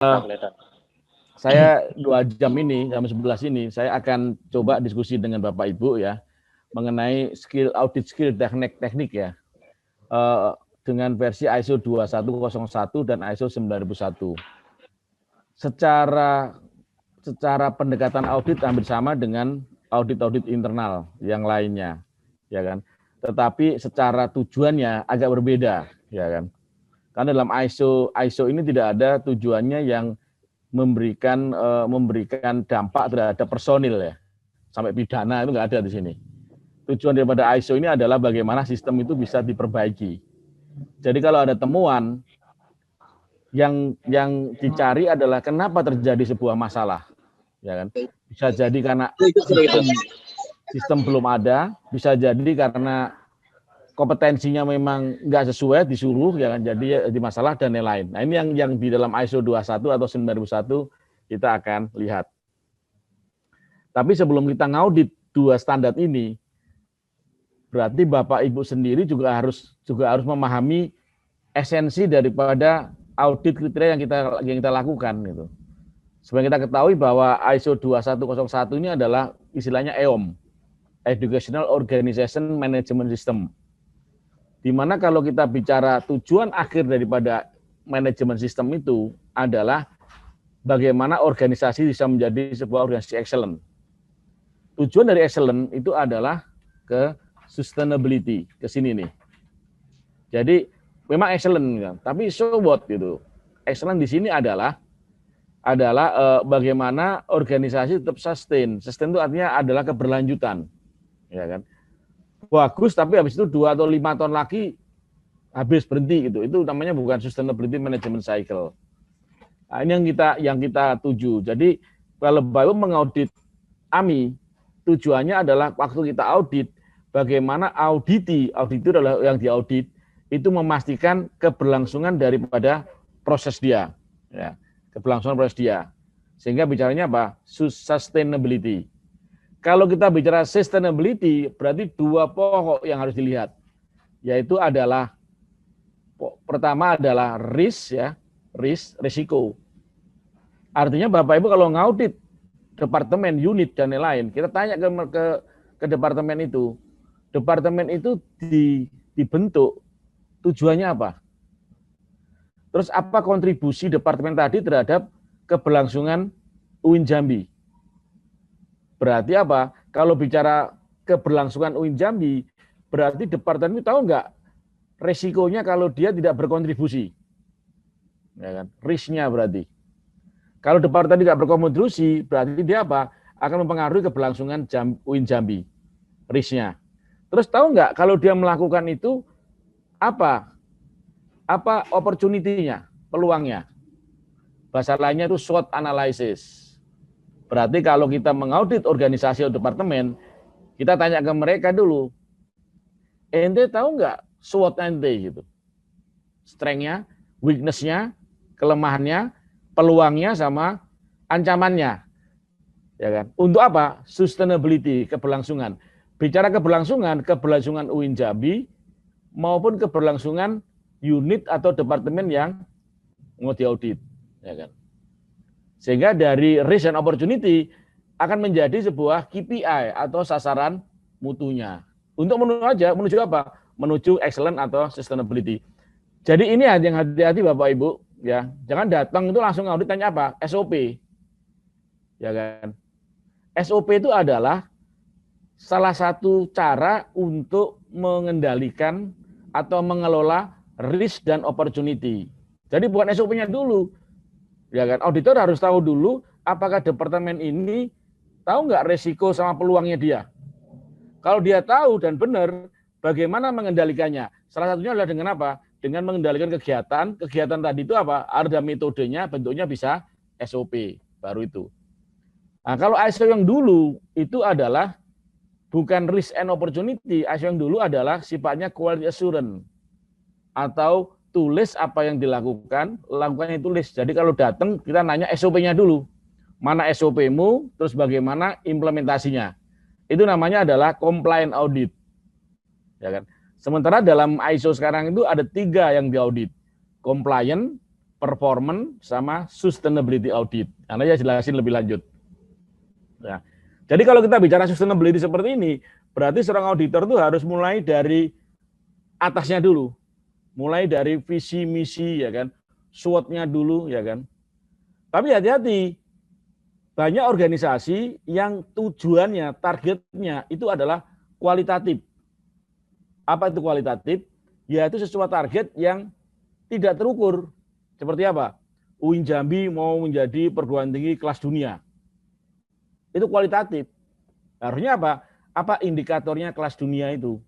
kelihatan. Saya 2 jam ini, jam 11 ini, saya akan coba diskusi dengan Bapak Ibu ya, mengenai audit skill teknik ya, dengan versi ISO 2101 dan ISO 9001. Secara pendekatan audit hampir sama dengan audit-audit internal yang lainnya, ya kan. Tetapi secara tujuannya agak berbeda, ya kan. Karena dalam ISO ini tidak ada tujuannya yang memberikan dampak terhadap personil ya, sampai pidana itu nggak ada di sini. Tujuan daripada ISO ini adalah bagaimana sistem itu bisa diperbaiki. Jadi kalau ada temuan yang dicari adalah kenapa terjadi sebuah masalah, ya kan? Bisa jadi karena sistem belum ada, bisa jadi karena kompetensinya memang nggak sesuai disuruh, ya kan, jadi masalah dan lain-lain. Nah ini yang di dalam ISO 21 atau 9001 kita akan lihat. Tapi sebelum kita ngaudit 2 standar ini, berarti Bapak Ibu sendiri juga harus memahami esensi daripada audit kriteria yang kita lakukan gitu. Supaya kita ketahui bahwa ISO 2101 ini adalah istilahnya EOM, Educational Organization Management System. Di mana kalau kita bicara tujuan akhir daripada manajemen sistem itu adalah bagaimana organisasi bisa menjadi sebuah organisasi excellent. Tujuan dari excellent itu adalah ke sustainability, ke sini nih. Jadi memang excellent, tapi so what gitu. Excellent di sini adalah bagaimana organisasi tetap sustain. Sustain itu artinya adalah keberlanjutan, ya kan. Bagus, tapi habis itu 2 atau 5 tahun lagi habis berhenti gitu. Itu namanya bukan sustainability management cycle. Nah, ini yang kita tuju. Jadi kalau Bapak mengaudit AMI, tujuannya adalah waktu kita audit, bagaimana audit itu adalah yang diaudit itu memastikan keberlangsungan daripada proses dia, ya, keberlangsungan proses dia. Sehingga bicaranya apa? Sustainability. Kalau kita bicara sustainability, berarti 2 pokok yang harus dilihat, yaitu adalah pertama adalah risk ya, risiko. Artinya Bapak Ibu kalau ngaudit departemen, unit dan lain-lain, kita tanya ke departemen itu dibentuk tujuannya apa? Terus apa kontribusi departemen tadi terhadap keberlangsungan UIN Jambi? Berarti apa? Kalau bicara keberlangsungan UIN Jambi, berarti departemen itu tahu nggak resikonya kalau dia tidak berkontribusi, ya kan? Risknya berarti. Kalau departemen tidak berkontribusi, berarti dia apa? Akan mempengaruhi keberlangsungan UIN Jambi, risknya. Terus tahu nggak kalau dia melakukan itu apa opportunity-nya, peluangnya? Bahasa lainnya itu SWOT analysis. Berarti kalau kita mengaudit organisasi atau departemen, kita tanya ke mereka dulu, ente tahu nggak SWOT ente gitu? Strength-nya, weakness-nya, kelemahannya, peluangnya sama ancamannya. Ya kan? Untuk apa? Sustainability, keberlangsungan. Bicara keberlangsungan UIN Jambi maupun keberlangsungan unit atau departemen yang mau diaudit, ya kan? Sehingga dari risk and opportunity akan menjadi sebuah KPI atau sasaran mutunya. Untuk menuju apa? Menuju excellent atau sustainability. Jadi ini yang hati-hati Bapak Ibu, ya. Jangan datang itu langsung audit tanya apa? SOP. Ya kan? SOP itu adalah salah satu cara untuk mengendalikan atau mengelola risk dan opportunity. Jadi bukan SOP-nya dulu. Ya kan, auditor harus tahu dulu apakah departemen ini tahu nggak resiko sama peluangnya dia. Kalau dia tahu dan benar, bagaimana mengendalikannya? Salah satunya adalah dengan apa? Dengan mengendalikan kegiatan. Kegiatan tadi itu apa? Ada metodenya, bentuknya bisa SOP, baru itu. Nah, kalau ISO yang dulu itu adalah bukan risk and opportunity, ISO yang dulu adalah sifatnya quality assurance atau tulis apa yang dilakukan, lakukannya tulis. Jadi kalau datang kita nanya SOP-nya dulu. Mana SOP-mu, terus bagaimana implementasinya. Itu namanya adalah compliant audit. Ya kan? Sementara dalam ISO sekarang itu ada 3 yang diaudit. Compliant, performance sama sustainability audit. Karena ya jelasin lebih lanjut. Nah, jadi kalau kita bicara sustainability seperti ini, berarti seorang auditor itu harus mulai dari atasnya dulu. Mulai dari visi misi ya kan, SWOT-nya dulu ya kan. Tapi hati-hati, banyak organisasi yang tujuannya, targetnya itu adalah kualitatif. Apa itu kualitatif? Yaitu sesuatu target yang tidak terukur. Seperti apa? UIN Jambi mau menjadi perguruan tinggi kelas dunia. Itu kualitatif. Harusnya apa? Apa indikatornya kelas dunia itu?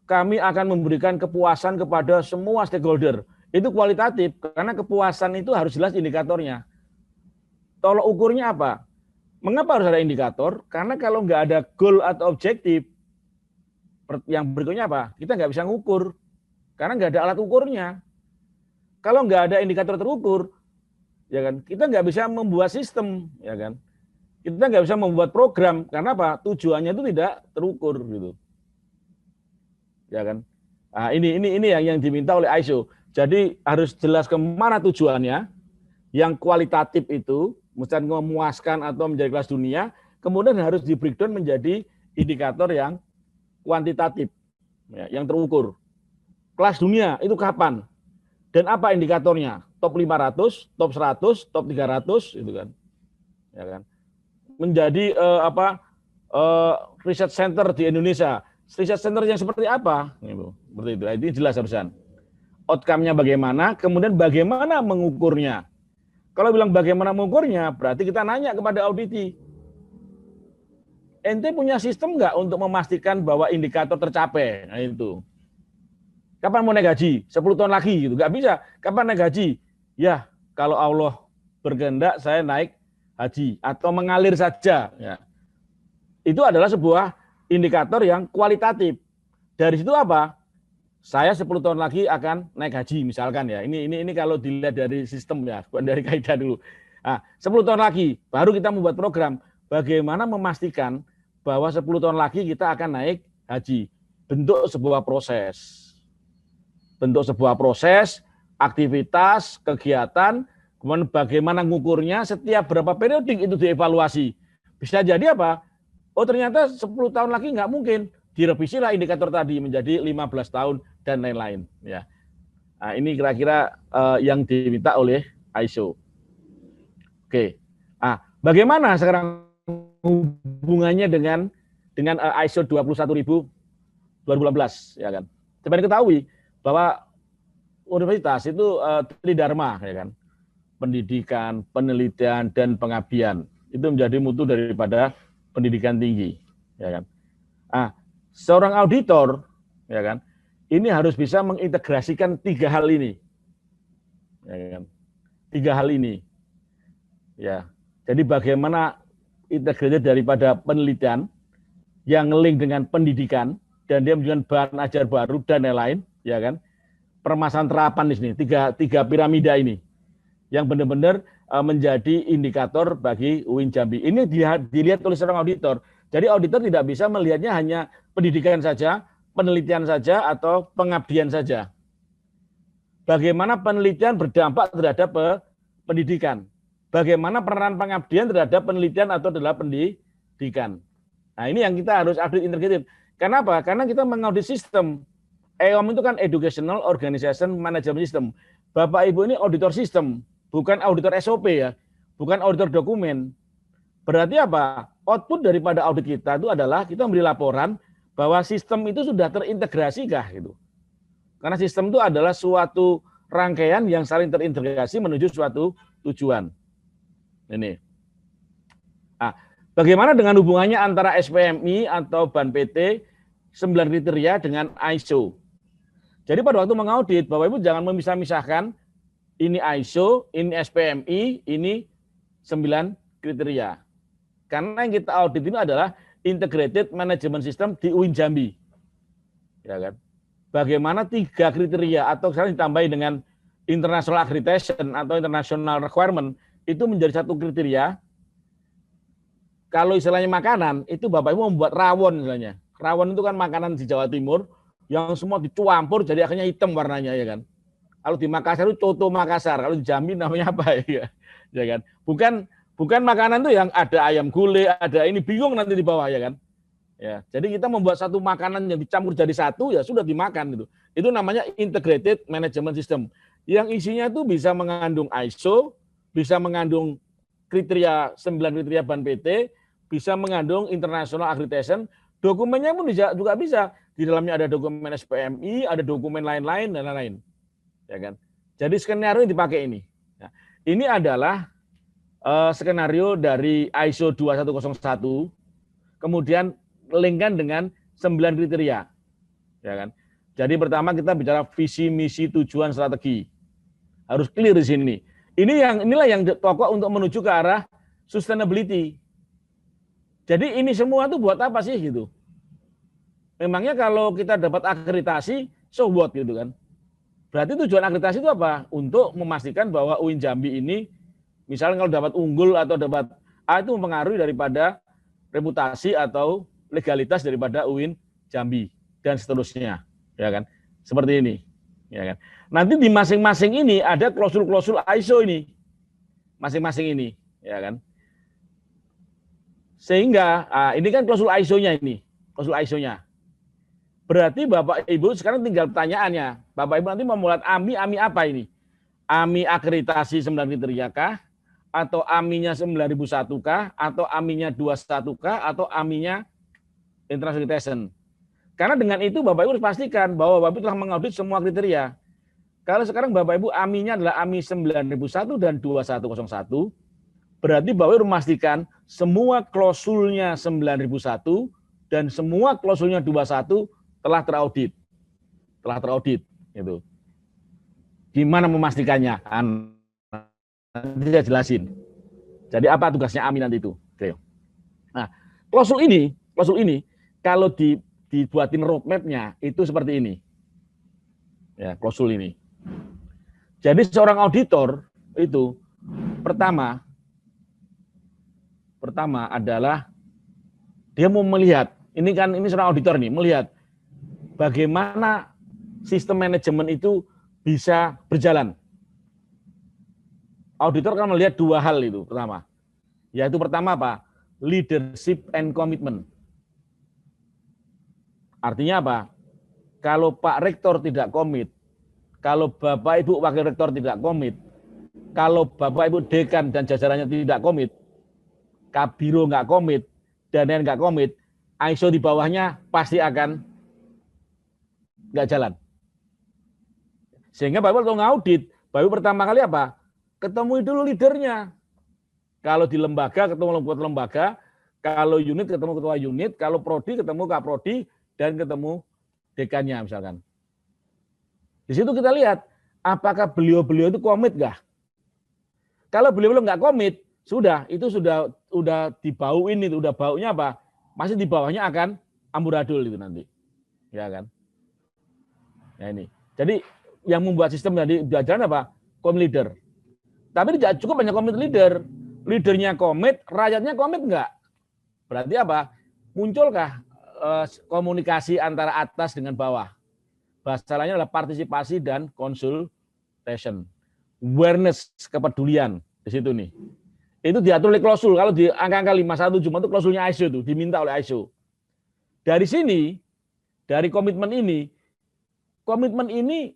Kami akan memberikan kepuasan kepada semua stakeholder. Itu kualitatif, karena kepuasan itu harus jelas indikatornya. Tolok ukurnya apa? Mengapa harus ada indikator? Karena kalau nggak ada goal atau objektif, yang berikutnya apa? Kita nggak bisa ngukur, karena nggak ada alat ukurnya. Kalau nggak ada indikator terukur, ya kan, kita nggak bisa membuat sistem, ya kan. Kita nggak bisa membuat program, karena apa? Tujuannya itu tidak terukur, gitu. Ya kan. Nah, ini yang diminta oleh ISO. Jadi harus jelas kemana tujuannya, yang kualitatif itu, misalnya memuaskan atau menjadi kelas dunia, kemudian harus di breakdown menjadi indikator yang kuantitatif, ya, yang terukur. Kelas dunia itu kapan? Dan apa indikatornya? Top 500, top 100, top 300, itu kan. Ya kan. Menjadi riset center di Indonesia. Riset center yang seperti apa? Seperti itu. Ini jelas harusan. Outcome-nya bagaimana, kemudian bagaimana mengukurnya. Kalau bilang bagaimana mengukurnya, berarti kita nanya kepada auditi. Ente punya sistem nggak untuk memastikan bahwa indikator tercapai? Nah itu. Kapan mau naik gaji? 10 tahun lagi gitu. Nggak bisa. Kapan naik gaji? Ya, kalau Allah berkehendak saya naik haji atau mengalir saja. Ya. Itu adalah sebuah indikator yang kualitatif. Dari situ apa? Saya 10 tahun lagi akan naik haji misalkan ya. Ini kalau dilihat dari sistem ya, bukan dari kaidah dulu. Nah, 10 tahun lagi baru kita membuat program bagaimana memastikan bahwa 10 tahun lagi kita akan naik haji. Bentuk sebuah proses. Bentuk sebuah proses, aktivitas, kegiatan, kemudian bagaimana ngukurnya, setiap berapa periodik itu dievaluasi. Bisa jadi apa? Oh ternyata 10 tahun lagi nggak mungkin. Direvisilah indikator tadi menjadi 15 tahun dan lain-lain. Ya. Nah, ini kira-kira yang diminta oleh ISO. Oke. Nah, bagaimana sekarang hubungannya dengan ISO 21000 2018 ya kan? Seperti ketahui bahwa universitas itu tridharma ya kan. Pendidikan, penelitian dan pengabdian. Itu menjadi mutu daripada pendidikan tinggi, ya kan. Ah, seorang auditor ya kan, ini harus bisa mengintegrasikan 3 hal ini. Ya kan? 3 hal ini. Ya. Jadi bagaimana integrasi daripada penelitian yang link dengan pendidikan dan dia menunjukkan bahan ajar baru dan lain-lain, ya kan? Permasalahan terapan di sini, tiga piramida ini yang benar-benar menjadi indikator bagi UIN Jambi. Ini dilihat oleh seorang auditor. Jadi auditor tidak bisa melihatnya hanya pendidikan saja, penelitian saja, atau pengabdian saja. Bagaimana penelitian berdampak terhadap pendidikan? Bagaimana peran pengabdian terhadap penelitian atau terhadap pendidikan? Nah ini yang kita harus audit integratif. Kenapa? Karena kita mengaudit sistem. EOM itu kan Educational Organization Management System. Bapak Ibu ini auditor sistem, bukan auditor SOP ya, bukan auditor dokumen. Berarti apa? Output daripada audit kita itu adalah kita memberi laporan bahwa sistem itu sudah terintegrasi kah gitu. Karena sistem itu adalah suatu rangkaian yang saling terintegrasi menuju suatu tujuan. Ini. Nah, bagaimana dengan hubungannya antara SPMI atau BAN PT 9 kriteria dengan ISO? Jadi pada waktu mengaudit, Bapak Ibu jangan memisah-misahkan ini ISO, ini SPMI, ini 9 kriteria. Karena yang kita audit ini adalah Integrated Management System di UIN Jambi. Ya kan? Bagaimana 3 kriteria atau sekarang ditambahin dengan International Accreditation atau International Requirement itu menjadi satu kriteria. Kalau istilahnya makanan, itu Bapak Ibu membuat rawon istilahnya. Rawon itu kan makanan di Jawa Timur yang semua dicampur jadi akhirnya hitam warnanya ya kan. Kalau di Makassar itu coto Makassar, kalau di Jambi namanya apa ya? Ya kan? Bukan makanan tuh yang ada ayam gulai, ada ini, bingung nanti di bawah ya kan? Ya, jadi kita membuat satu makanan yang dicampur jadi satu ya sudah dimakan itu. Itu namanya integrated management system. Yang isinya itu bisa mengandung ISO, bisa mengandung kriteria 9 kriteria BAN PT, bisa mengandung international accreditation, dokumennya pun juga bisa. Di dalamnya ada dokumen SPMI, ada dokumen lain-lain dan lain-lain. Ya kan? Jadi skenario yang dipakai ini. Nah, ini adalah skenario dari ISO 2101, kemudian linkkan dengan 9 kriteria. Ya kan? Jadi pertama kita bicara visi, misi, tujuan, strategi. Harus clear di sini. Inilah yang pokok untuk menuju ke arah sustainability. Jadi ini semua tuh buat apa sih gitu? Memangnya kalau kita dapat akreditasi, so what gitu kan? Berarti tujuan akreditasi itu apa? Untuk memastikan bahwa UIN Jambi ini, misalnya kalau dapat unggul atau dapat A, itu mempengaruhi daripada reputasi atau legalitas daripada UIN Jambi dan seterusnya, ya kan? Seperti ini, ya kan? Nanti di masing-masing ini ada klausul-klausul ISO ini, masing-masing ini, ya kan? Sehingga ini kan klausul ISO-nya ini, klausul ISO-nya. Berarti Bapak Ibu sekarang tinggal pertanyaannya, Bapak Ibu nanti memulai AMI apa ini? AMI akreditasi 9 kriteria kah? Atau AMI-nya 9001 kah? Atau AMI-nya 21 kah? Atau AMI-nya international accreditation? Karena dengan itu Bapak Ibu harus pastikan bahwa Bapak Ibu telah mengaudit semua kriteria. Kalau sekarang Bapak Ibu AMI-nya adalah AMI 9001 dan 2101, berarti Bapak Ibu memastikan semua klausulnya 9001 dan semua klausulnya 21 telah teraudit. Telah teraudit gitu. Gimana memastikannya? Nanti saya jelasin. Jadi apa tugasnya AMI nanti itu? Oke. Nah, klausul ini kalau dibuatin roadmap-nya itu seperti ini. Ya, klausul ini. Jadi seorang auditor itu pertama adalah dia mau melihat, ini seorang auditor nih, melihat bagaimana sistem manajemen itu bisa berjalan. Auditor kan melihat dua hal itu, pertama. Yaitu pertama apa? Leadership and commitment. Artinya apa? Kalau Pak Rektor tidak komit, kalau Bapak Ibu Wakil Rektor tidak komit, kalau Bapak Ibu Dekan dan jajarannya tidak komit, Kabiro nggak komit, Danen nggak komit, ISO di bawahnya pasti akan nggak jalan. Sehingga Bapak kalau ngaudit, Bapak pertama kali apa? Ketemu dulu leadernya. Kalau di lembaga ketemu ketua lembaga, kalau unit ketemu ketua unit, kalau prodi ketemu kaprodi dan ketemu dekannya misalkan. Di situ kita lihat apakah beliau-beliau itu komit nggak? Kalau beliau nggak komit, itu sudah dibauin itu, udah baunya apa? Masih di bawahnya akan amburadul itu nanti. Ya kan? Ya ini. Jadi yang membuat sistem tadi jajaran apa? Komit leader. Tapi tidak cukup hanya komit leader. Leadernya komit, rakyatnya komit enggak? Berarti apa? Munculkah komunikasi antara atas dengan bawah? Bahasa lainnya adalah partisipasi dan consultation. Awareness, kepedulian di situ nih. Itu diatur oleh klausul. Kalau di angka-angka 51 cuma itu klausulnya ISO itu, diminta oleh ISO. Dari sini, dari komitmen ini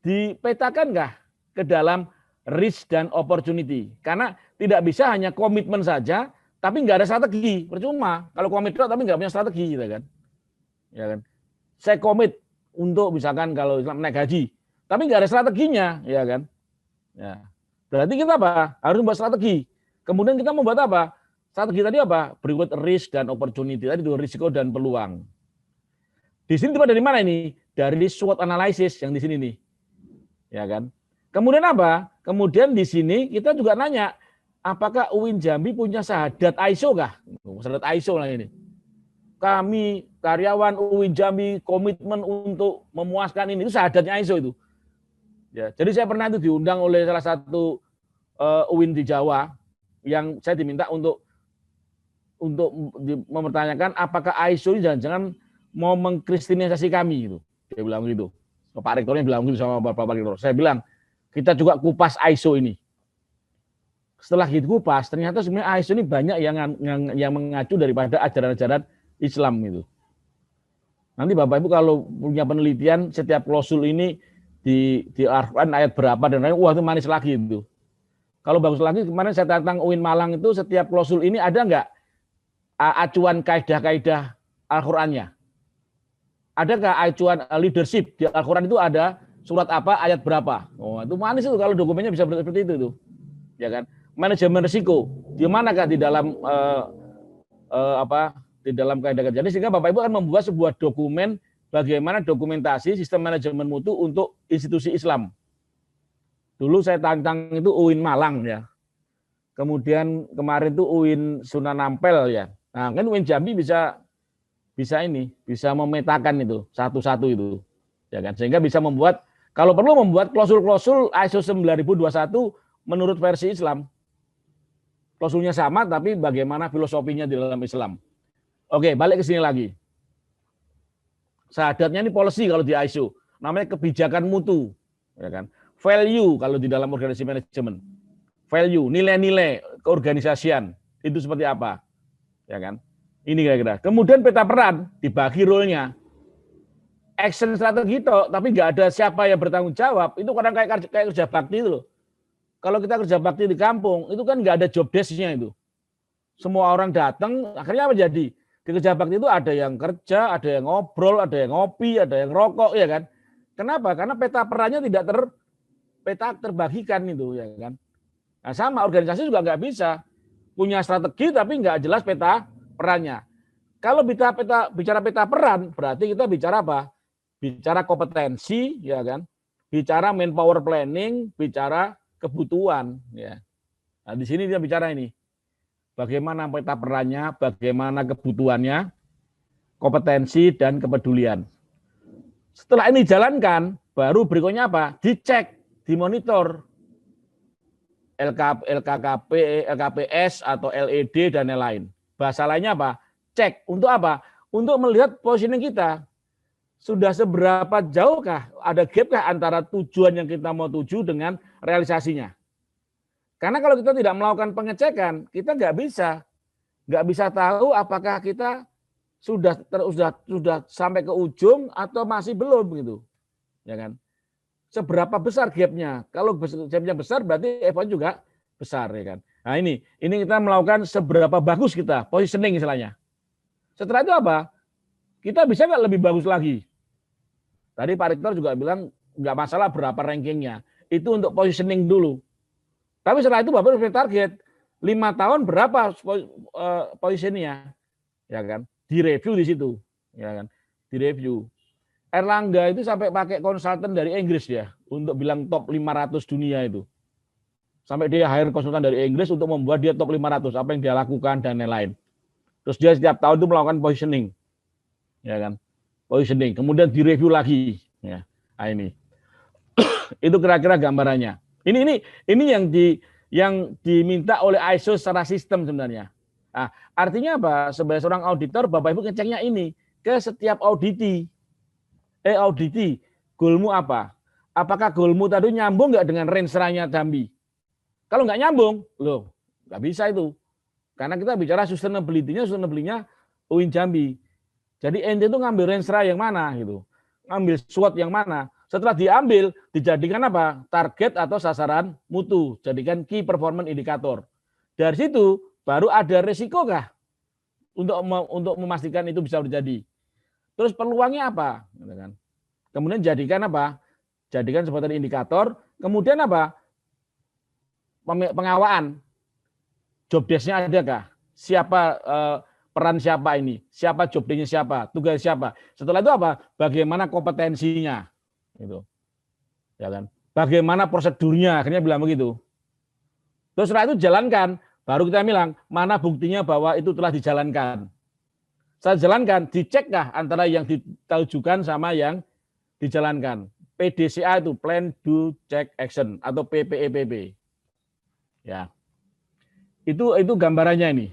dipetakan nggak ke dalam risk dan opportunity? Karena tidak bisa hanya komitmen saja, tapi nggak ada strategi, percuma. Kalau komitmen tapi nggak punya strategi, gitu kan? Ya kan? Saya komit untuk misalkan kalau naik gaji, tapi nggak ada strateginya, ya kan? Ya. Berarti kita apa? Harus membuat strategi. Kemudian kita membuat apa? Strategi tadi apa? Berikut risk dan opportunity. Tadi itu risiko dan peluang. Di sini dari mana ini? Dari SWOT analysis yang di sini nih. Ya kan? Kemudian apa? Kemudian di sini kita juga nanya, apakah UIN Jambi punya syahadat ISO kah? Syahadat ISO lah ini. Kami karyawan UIN Jambi komitmen untuk memuaskan ini. Itu syahadatnya ISO itu. Ya, jadi saya pernah itu diundang oleh salah satu UIN di Jawa yang saya diminta untuk mempertanyakan apakah ISO ini jangan-jangan mau mengkristenisasi kami gitu. Dia bilang gitu. Pak Rektornya bilang gitu sama Bapak Rektor. Saya bilang, kita juga kupas ISO ini. Setelah kita kupas, ternyata sebenarnya ISO ini banyak yang mengacu daripada ajaran-ajaran Islam itu. Nanti Bapak Ibu kalau punya penelitian setiap klausul ini di Al-Quran ayat berapa dan lain, wah itu manis lagi itu. Kalau bagus lagi, kemarin saya tantang UIN Malang itu setiap klausul ini ada nggak acuan kaidah-kaidah Al-Qurannya? Adakah acuan leadership di Al-Quran itu ada surat apa, ayat berapa? Oh, itu manis itu kalau dokumennya bisa seperti itu tuh. Ya kan? Manajemen risiko. Di manakah di dalam di dalam kaidah-kaidah. Jadi sehingga Bapak Ibu akan membuat sebuah dokumen bagaimana dokumentasi sistem manajemen mutu untuk institusi Islam. Dulu saya tantang itu UIN Malang ya. Kemudian kemarin itu UIN Sunan Ampel ya. Nah, kan UIN Jambi bisa memetakan itu satu-satu itu. Ya kan? Sehingga bisa membuat kalau perlu membuat klausul-klausul ISO 9021 menurut versi Islam. Klausulnya sama tapi bagaimana filosofinya di dalam Islam. Oke, balik ke sini lagi. Sahadatnya ini policy kalau di ISO, namanya kebijakan mutu, ya kan? Value kalau di dalam organisasi manajemen. Value, nilai-nilai keorganisasian itu seperti apa? Ya kan? Ini kira-kira. Kemudian peta peran dibagi role-nya. Action strategi toh, tapi nggak ada siapa yang bertanggung jawab. Itu kadang kayak kerja bakti itu loh. Kalau kita kerja bakti di kampung, itu kan nggak ada job desk-nya itu. Semua orang datang, akhirnya apa jadi? Di kerja bakti itu ada yang kerja, ada yang ngobrol, ada yang ngopi, ada yang rokok, ya kan? Kenapa? Karena peta perannya tidak terbagikan itu, ya kan? Nah, sama organisasi juga nggak bisa punya strategi tapi nggak jelas peta perannya. Kalau bicara peta peran, berarti kita bicara apa? Bicara kompetensi, ya kan? Bicara manpower planning, bicara kebutuhan, ya. Nah, di sini dia bicara ini. Bagaimana peta perannya, bagaimana kebutuhannya, kompetensi dan kepedulian. Setelah ini dijalankan, baru berikutnya apa? Dicek, dimonitor. LKKP, LKPS atau LED dan lain-lain. Bahasa lainnya apa? Cek. Untuk apa? Untuk melihat positioning kita. Sudah seberapa jauhkah, ada gapkah antara tujuan yang kita mau tuju dengan realisasinya. Karena kalau kita tidak melakukan pengecekan, kita nggak bisa tahu apakah kita sudah sampai ke ujung atau masih belum gitu. Ya kan? Seberapa besar gapnya? Kalau gapnya besar berarti effort juga besar, ya kan. Nah ini kita melakukan seberapa bagus kita positioning istilahnya. Setelah itu apa? Kita bisa nggak lebih bagus lagi? Tadi Pak Rektor juga bilang nggak masalah berapa rankingnya. Itu untuk positioning dulu. Tapi setelah itu Bapak harus target 5 tahun berapa positioningnya, ya kan? Direview di situ, ya kan? Direview. Erlangga itu sampai pakai konsultan dari Inggris ya untuk bilang top 500 dunia itu. Sampai dia hire konsultan dari Inggris untuk membuat dia top 500 apa yang dia lakukan dan lain-lain. Terus dia setiap tahun itu melakukan positioning. Ya kan? Positioning, kemudian direview lagi, ya. Nah, ini. Itu kira-kira gambarannya. Ini yang diminta oleh ISO secara sistem sebenarnya. Nah, artinya apa? Sebagai seorang auditor, Bapak Ibu ngeceknya ini ke setiap auditi. Auditi, goalmu apa? Apakah goalmu tadi nyambung nggak dengan range-nya Jambi? Kalau nggak nyambung, loh, nggak bisa itu. Karena kita bicara sustainability-nya UIN Jambi. Jadi ente itu ngambil range yang mana gitu. Ngambil SWOT yang mana. Setelah diambil, dijadikan apa? Target atau sasaran mutu. Jadikan key performance indicator. Dari situ baru ada resiko kah untuk memastikan itu bisa terjadi. Terus peluangnya apa? Kemudian jadikan apa? Jadikan sebagai indikator. Kemudian apa? Pengawaan. Job desk-nya adakah? Siapa peran siapa ini? Siapa job desk-nya siapa? Tugas siapa? Setelah itu apa? Bagaimana kompetensinya? Gitu. Ya kan? Bagaimana prosedurnya? Akhirnya bilang begitu. Terus setelah itu jalankan. Baru kita bilang, mana buktinya bahwa itu telah dijalankan. Saya jalankan, dicekkah antara yang ditujukan sama yang dijalankan. PDCA itu Plan, Do, Check, Action atau PPEPP. Ya. Itu gambarannya ini.